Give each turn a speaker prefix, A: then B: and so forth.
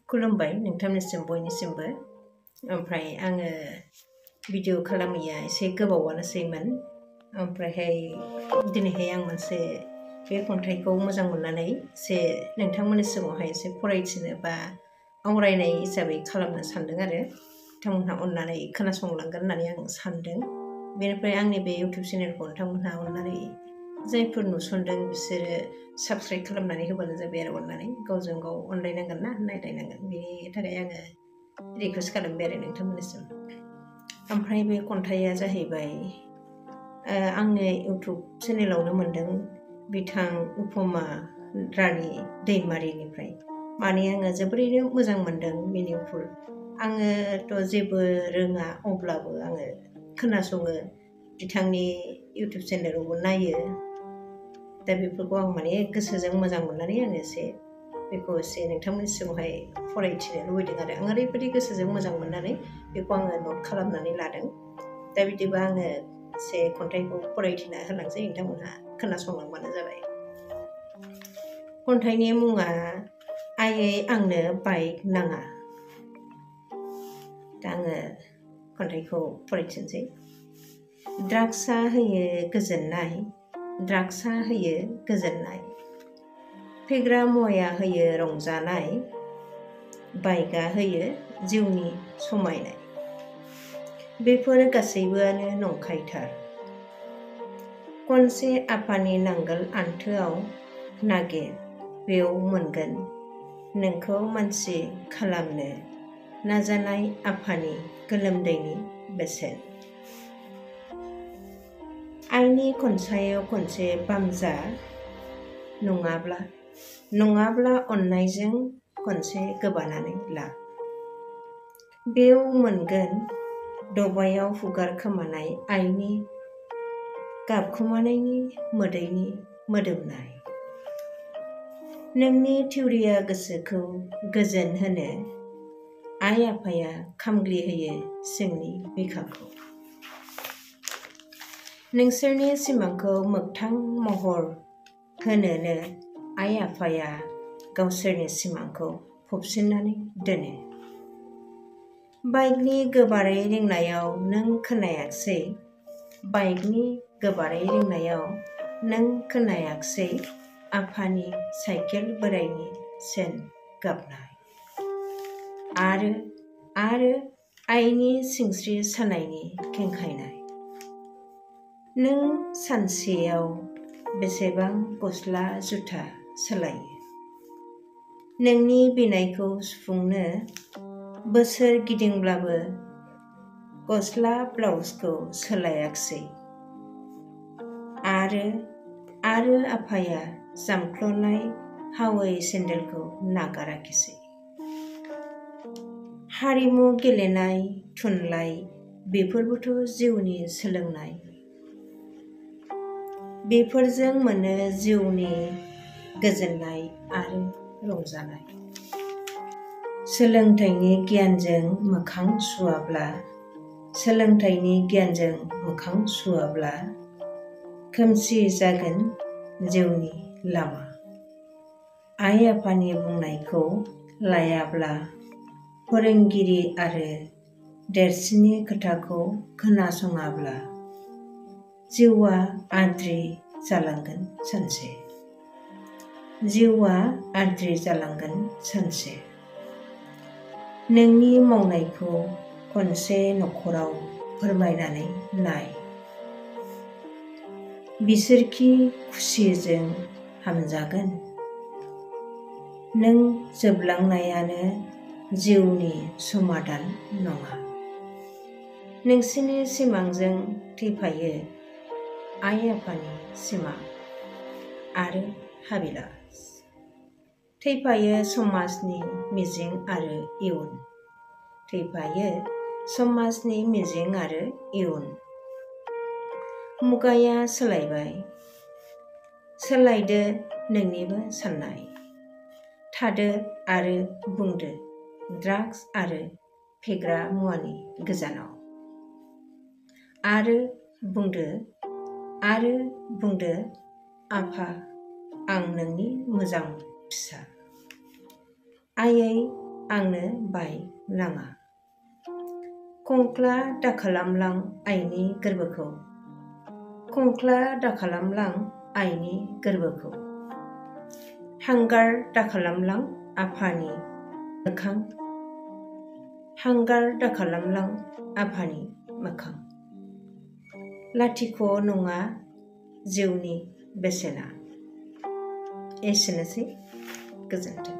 A: खुलुमबाय नोंथांनिसिम बयनिसिमबो। ओमफ्राय आङो भिडिअ खालामैया एसे गोबावानोसैमोन। ओमफ्रायहाय दिनैहाय आं मोनसे बे खन्थाइखौ मोजां मोननानै एसे नोंथांमोननि सिगाङावहाय एसे फरायथिनो बा आवरायनाय हिसाबै खालामनो सानदों आरो बिथांमोनहा अननानै खोनासंलांगोन होननानै आं सानदों। बेनिफ्राय आंनि बे इउटुब चेनेलखौ नोंथांमोनहा अननानै जायफोर नुसनदों बिसोरो साबस्क्राइब खालामनानै होबानो जाबाय आरो अननानै गावजों गाव अनलायनांगोन ना नायलायनांगोन बेनि थाखाय आङो रिकुवेस्ट खालामबाय आरो नोंथांमोननिसिम। ओमफ्राय बे खन्थाइया जाहैबाय आंनि इउटुब चेनेलावनो मोनदों बिथां उपमा रानि दैमारिनिफ्राय। माने आङो जोबोरैनो मोजां मोनदों मिनिंफुल। आङोथ' जेबो रोङा अब्लाबो आङो खोनासङो, बिथांनि इउटुब चेनेलावबो नायो। दा बेफोरखौ आं माने गोसोजों मोजां मोननानै आङो एसे बेखौ एसे नोंथांमोननि सिगाङावहाय फरायथिनो लुबैदों आरो आं ओरैबायदि गोसोजों मोजां मोननानै बेखौ आङो नट खालामनानै लादों। दा बिदिबा आङो एसे खन्थाइखौ फरायथिना होलांसै, नोंथांमोनहा खोनासंलांबानो जाबाय। खन्थाइनि मुङा आइयै आंनो बाइक नाङा। दा आङो खन्थाइखौ फरायथिनसै। ड्राग्सआ होयो गोजोननाय, ड्राग्सआ होयो गोजोननाय, फेग्रा मुवाया होयो रंजानाय, बाइकआ होयो जिउनि समायनाय। बेफोर गासैबोआनो नंखायथार। खनसे आफानि नांगोल आन्थोआव नागिर, बेयाव मोनगोन नोंखौ मानसि खालामनो नाजानाय आफानि गोलोमदैनि बेसेन। आइनि खनसायाव खनसे बामजा, नङाब्ला अननायजों खनसे गोबानानै ला। बेयाव मोनगोन दबायाव हुगारखोमानाय आइनि गाबखोमानायनि मोदैनि मोदोमनाय। नोंनि थिउरिया गोसोखौ गोजोन होनो, आइ आफाया खामग्लिहोयो सिंनि बिखाखौ। नोंसोरनि सिमांखौ मोगथां महर होनोनो आइ आफाया गावसोरनि सिमांखौ फबसिननानै दोनो। बाइकनि गोबारै रिंनायाव नों खोनायाखसै, बाइकनि गोबारै रिंनायाव नों खोनायाखसै आफानि साइकेल बोराइनि चेन गाबनाय। आरो आइनि सिंस्रि सानायनि खेंखायनाय। नों सानसेयाव बेसेबां गस्ला जुथा सोलायो? नोंनि बिनायखौ सुफुंनो बोसोर गिदिंब्लाबो गस्ला ब्लाउसखौ सोलायाखसै। आरो आफाया जामख्ल'नाय हावै सेन्देलखौ नागाराखिसै। हारिमु गेलेनाय थुनलाइ बेफोरबोथ' जिउनि सोलोंनाय। बेफोरजों मोनो जिउनि गोजोननाय आरो रंजानाय। सोलोंथाइनि गियानजों मोखां सुवाब्ला खोमसि जागोन जिउनि लामा। आइ आफानि बुंनायखौ लायाब्ला, फोरोंगिरि आरो देरसिननि खोथाखौ खोनासङाब्ला, जिउआ आद्रि जालांगोन सानसे। नोंनि मावनायखौ खनसे नखराव फोरमायनानै नाय। बिसोरखि खुसिजों हामजागोन। नों जोबलांनायानो जिउनि समाधान नङा। नोंसिनि सिमांजों थैफायो आइ आफानि सिमां आरो हाबिलास। थैफायो समाजनि मिजिं आरो इयुन। मुगाया सोलायबाय, सोलायदो नोंनिबो साननाय। थादो आरो बुंदो ड्राग्स आरो फेग्रा मुवानि गोजानाव। आरो बुंदो आफा आं नोंनि मोजां फिसा। आइयै आंनो बायनाङा। खंख्ला दाखालामलां आइनि गोरबोखौ, खंख्ला दाखालामलां आइनि गोरबोखौ। हांगार दाखालामलां आफानि मोखां, हांगार दाखालामलां आफानि मोखां। लाथिख' नङा जिउनि बेसेना। एसेनोसै, गोजोन्थों।